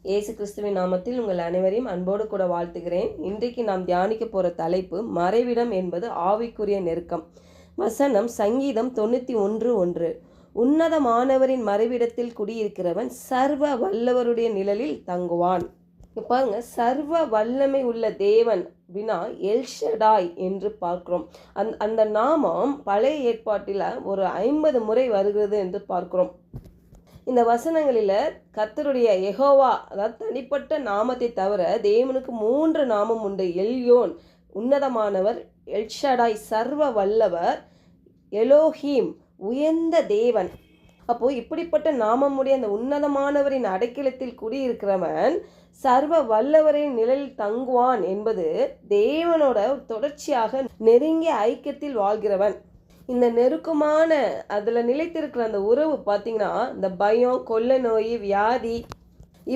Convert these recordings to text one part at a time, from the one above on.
இயேசு கிறிஸ்துவின் நாமத்தில் உங்கள் அனைவரையும் அன்போடு கூட வாழ்த்துகிறேன். இன்றைக்கு நாம் தியானிக்க போகிற தலைப்பு மறைவிடம் என்பது ஆவிக்குரிய நெருக்கம். வசனம் சங்கீதம் 91:1. உன்னதமானவரின் மறைவிடத்தில் குடியிருக்கிறவன் சர்வ வல்லவருடைய நிழலில் தங்குவான். பாருங்க, சர்வ வல்லமை உள்ள தேவன் அப்படின்னா எல்ஷடாய் என்று பார்க்கிறோம். அந்த நாமம் பழைய ஏற்பாட்டில் ஒரு 50 முறை வருகிறது என்று பார்க்கிறோம். இந்த வசனங்களில் கர்த்தருடைய யெகோவா, அதாவது தனிப்பட்ட நாமத்தை தவிர தேவனுக்கு 3 நாமம் உண்டு. எல்யோன் உன்னதமானவர், எல்ஷடாய் சர்வ வல்லவர், எலோஹீம் உயர்ந்த தேவன். அப்போ இப்படிப்பட்ட நாமமுடைய அந்த உன்னதமானவரின் அடைக்கலத்தில் குடியிருக்கிறவன் சர்வ வல்லவரின் நிழலில் தங்குவான் என்பது தேவனோட தொடர்ச்சியாக நெருங்கிய ஐக்கியத்தில் வாழ்கிறவன். இந்த நெருக்கமான அதில் நிலைத்திருக்கிற அந்த உறவு பார்த்திங்கன்னா, இந்த பயம், கொள்ளை நோய், வியாதி,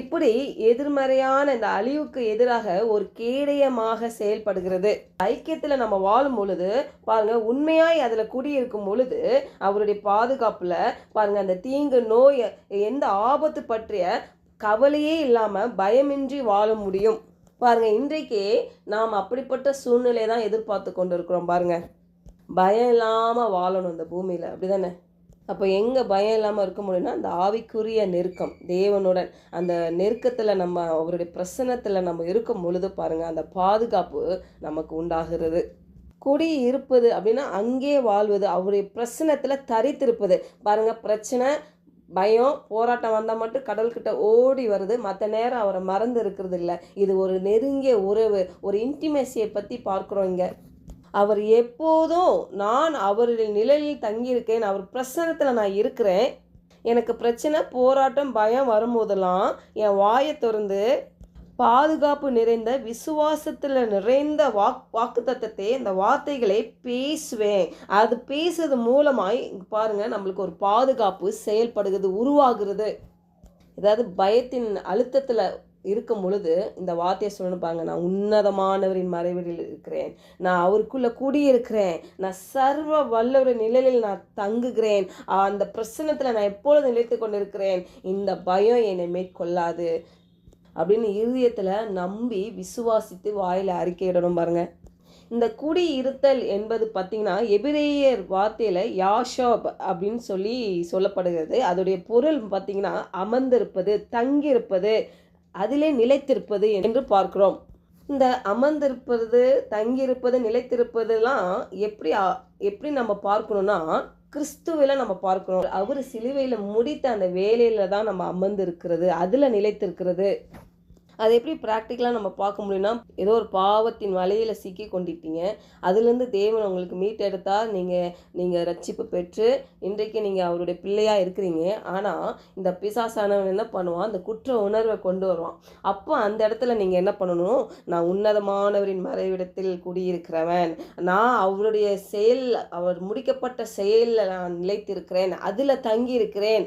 இப்படி எதிர்மறையான இந்த அழிவுக்கு எதிராக ஒரு கேடயமாக செயல்படுகிறது. ஐக்கியத்தில் நம்ம வாழும் பொழுது பாருங்க, உண்மையாய் அதில் குடியிருக்கும் பொழுது அவருடைய பாதுகாப்பில் பாருங்க, அந்த தீங்கு, நோய், எந்த ஆபத்து பற்றிய கவலையே இல்லாமல் பயமின்றி வாழ முடியும். பாருங்க, இன்றைக்கு நாம் அப்படிப்பட்ட சூழ்நிலை தான் எதிர்பார்த்து கொண்டு இருக்கிறோம். பாருங்க, பயம் இல்லாமல் வாழணும் இந்த பூமியில், அப்படி தானே? அப்போ எங்கே பயம் இல்லாமல் இருக்க முடியும்னா, அந்த ஆவிக்குரிய நெருக்கம், தேவனுடன் அந்த நெருக்கத்தில் நம்ம அவருடைய பிரசன்னத்தில் நம்ம இருக்கும் பொழுது பாருங்கள், அந்த பாதுகாப்பு நமக்கு உண்டாகிறது. குடி இருப்பது அப்படின்னா அங்கே வாழ்வது, அவருடைய பிரசன்னத்தில் தரித்திருப்பது. பாருங்கள், பிரச்சனை, பயம், போராட்டம் வந்தால் மட்டும் கடல்கிட்ட ஓடி வருது, மற்ற நேரம் அவரை மறந்து இருக்கிறது இல்லை. இது ஒரு நெருங்கிய உறவு, ஒரு இன்டிமேசியை பற்றி பார்க்குறோம் இங்கே. அவர் எப்போதும் நான் அவருடைய நிழலில் தங்கியிருக்கேன், அவர் பிரசன்னத்தில் நான் இருக்கிறேன். எனக்கு பிரச்சனை, போராட்டம், பயம் வரும்போதெல்லாம் என் வாயை திறந்து பாதுகாப்பு நிறைந்த, விசுவாசத்தில் நிறைந்த வாக்குத்தத்தத்தை, அந்த வார்த்தைகளை பேசுவேன். அது பேசுறது மூலமாய் பாருங்கள், நம்மளுக்கு ஒரு பாதுகாப்பு செயல்படுகிறது, உருவாகிறது. ஏதாவது பயத்தின் அழுத்தத்தில் இருக்கும் பொழுது இந்த வார்த்தையை சொல்லணும் பாருங்க, நான் உன்னதமானவரின் மறைவிலில் இருக்கிறேன், நான் அவருக்குள்ளே கூடியிருக்கிறேன், நான் சர்வ வல்லவரின் நிழலில் நான் தங்குகிறேன், அந்த பிரசன்னத்தில் நான் எப்பொழுது நிலைத்து கொண்டிருக்கிறேன், இந்த பயம் என்னை மேற்கொள்ளாது அப்படின்னு இருதயத்தில் நம்பி விசுவாசித்து வாயில் அறிக்கையிடணும். பாருங்க, இந்த குடி இருத்தல் என்பது பார்த்திங்கன்னா எபிரேயர் வார்த்தையில் யாஷோப் அப்படின்னு சொல்லப்படுகிறது. அதோடைய பொருள் பார்த்திங்கன்னா அமர்ந்திருப்பது, தங்கியிருப்பது, அதிலே நிலைத்திருப்பது என்று பார்க்கிறோம். இந்த அமர்ந்திருப்பது, தங்கியிருப்பது, நிலைத்திருப்பதெல்லாம் எப்படி நம்ம பார்க்கணும்னா, கிறிஸ்துவில் நம்ம பார்க்கணும். அவர் சிலுவையில் முடித்த அந்த வேலையில் தான் நம்ம அமர்ந்து இருக்கிறது, அதில் நிலைத்திருக்கிறது. அது எப்படி ப்ராக்டிக்கலாக நம்ம பார்க்க முடியும்னா, ஏதோ ஒரு பாவத்தின் வலையில் சிக்கி கொண்டிருக்கீங்க, அதுலேருந்து தேவன் உங்களுக்கு மீட்டெடுத்தால் நீங்கள் ரட்சிப்பு பெற்று இன்றைக்கு நீங்கள் அவருடைய பிள்ளையாக இருக்கிறீங்க. ஆனால் இந்த பிசாசானவன் என்ன பண்ணுவான், அந்த குற்ற உணர்வை கொண்டு வருவான். அப்போ அந்த இடத்துல நீங்கள் என்ன பண்ணணும், நான் உன்னதமானவரின் மறைவிடத்தில் குடியிருக்கிறவன், நான் அவருடைய அவர் முடிக்கப்பட்ட செயலில் நான் நிலைத்திருக்கிறேன், அதில் தங்கியிருக்கிறேன்,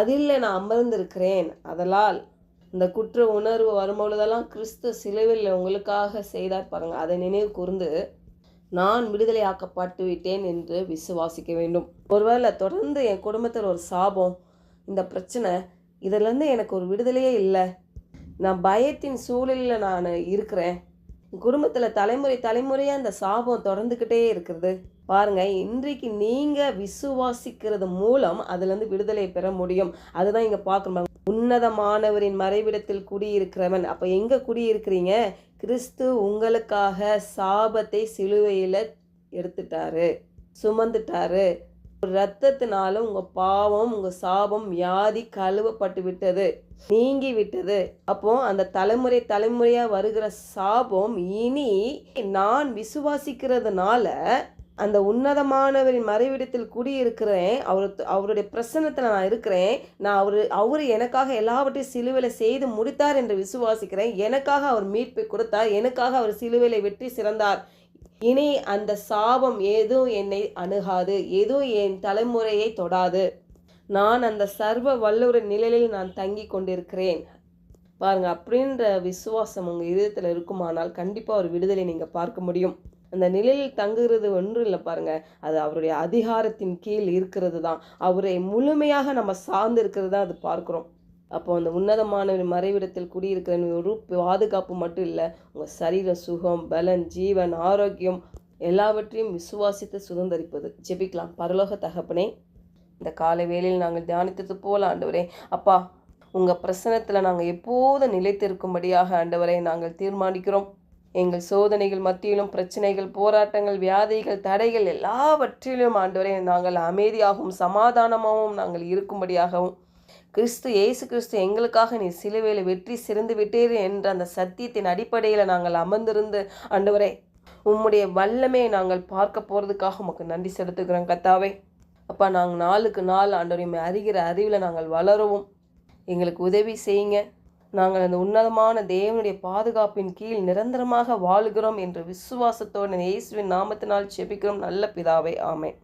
அதில் நான் அமர்ந்திருக்கிறேன். அதனால் இந்த குற்ற உணர்வு வரும்பொழுதெல்லாம் கிறிஸ்து சிலுவையில் உங்களுக்காக செய்தார் பாருங்க, அதை நினைவு கூர்ந்து நான் விடுதலையாக்கப்பட்டு விட்டேன் என்று விசுவாசிக்க வேண்டும். ஒருவேளை தொடர்ந்து என் குடும்பத்தில் ஒரு சாபம், இந்த பிரச்சனை, இதிலேருந்து எனக்கு ஒரு விடுதலையே இல்லை, நான் பயத்தின் சூழலில் நான் இருக்கிறேன், குடும்பத்தில் தலைமுறையாக அந்த சாபம் தொடர்ந்துக்கிட்டே இருக்கிறது. பாருங்கள், இன்றைக்கு நீங்கள் விசுவாசிக்கிறது மூலம் அதுலேருந்து விடுதலை பெற முடியும். அதுதான் இங்கே பார்க்கணும். உன்னதமானவரின் மறைவிடத்தில் குடியிருக்கிறவன். அப்போ எங்கே குடியிருக்கிறீங்க? கிறிஸ்து உங்களுக்காக சாபத்தை சிலுவையில் எடுத்துட்டாரு, சுமந்துட்டாரு. இரத்தத்தினால உங்கள் பாவம், உங்கள் சாபம், வியாதி கழுவப்பட்டு விட்டது, நீங்கி விட்டது. அப்போ அந்த தலைமுறையாக வருகிற சாபம் இனி நான் விசுவாசிக்கிறதுனால அந்த உன்னதமானவரின் மறைவிடத்தில் குடியிருக்கிறேன், அவருடைய பிரசன்னத்தில் நான் இருக்கிறேன், நான் அவர் எனக்காக எல்லாவற்றையும் சிலுவையில் செய்து முடித்தார் என்று விசுவாசிக்கிறேன். எனக்காக அவர் மீட்பை கொடுத்தார், எனக்காக அவர் சிலுவையில் வெற்றி சிறந்தார். இனி அந்த சாபம் எதுவும் என்னை அணுகாது, எதுவும் என் தலைமுறையை தொடாது. நான் அந்த சர்வ வல்லவரின் நிழலில் நான் தங்கி கொண்டிருக்கிறேன். பாருங்கள், அப்படின்ற விசுவாசம் உங்கள் இதயத்தில் இருக்குமானால் கண்டிப்பாக ஒரு விடுதலை நீங்கள் பார்க்க முடியும். அந்த நிலையில் தங்குறது ஒன்றும் இல்லை பாருங்க, அது அவருடைய அதிகாரத்தின் கீழ் இருக்கிறது தான், அவரை முழுமையாக நம்ம சார்ந்து இருக்கிறது தான் அது பார்க்குறோம். அப்போ அந்த உன்னதமான மறைவிடத்தில் குடியிருக்கிற ஒரு பாதுகாப்பு மட்டும் இல்லை, உங்கள் சரீர சுகம், பலன், ஜீவன், ஆரோக்கியம் எல்லாவற்றையும் விசுவாசித்து சுதந்தரிப்பது. ஜெபிக்கலாம். பரலோக தகப்பனே, இந்த காலை வேளையில் நாங்கள் தியானித்தது போல ஆண்டவரே, அப்பா உங்கள் பிரசனத்தில் நாங்கள் எப்போதும் நிலைத்திருக்கும்படியாக ஆண்டவரை நாங்கள் தீர்மானிக்கிறோம். எங்கள் சோதனைகள் மத்தியிலும், பிரச்சனைகள், போராட்டங்கள், வியாதிகள், தடைகள் எல்லாவற்றிலும் ஆண்டவரே நாங்கள் அமைதியாகவும் சமாதானமாகவும் நாங்கள் இருக்கும்படியாகவும், இயேசு கிறிஸ்து எங்களுக்காக நீ சிலுவையில் வெற்றி சிறந்து விட்டீர் என்ற அந்த சத்தியத்தின் அடிப்படையில் நாங்கள் அமர்ந்திருந்து ஆண்டவரே உம்முடைய வல்லமையை நாங்கள் பார்க்க போகிறதுக்காக உமக்கு நன்றி செலுத்துகிறோம் கர்த்தாவே. அப்பா, நாங்கள் நாளுக்கு நாள் ஆண்டவரை அறிகிற அறிவில் நாங்கள் வளரவும் எங்களுக்கு உதவி செய்யுங்க. நாங்கள் அந்த உன்னதமான தேவனுடைய பாதுகாப்பின் கீழ் நிரந்தரமாக வாழுகிறோம் என்ற விசுவாசத்தோடு இயேசுவின் நாமத்தினால் ஜெபிக்கிறோம் நல்ல பிதாவே. ஆமென்.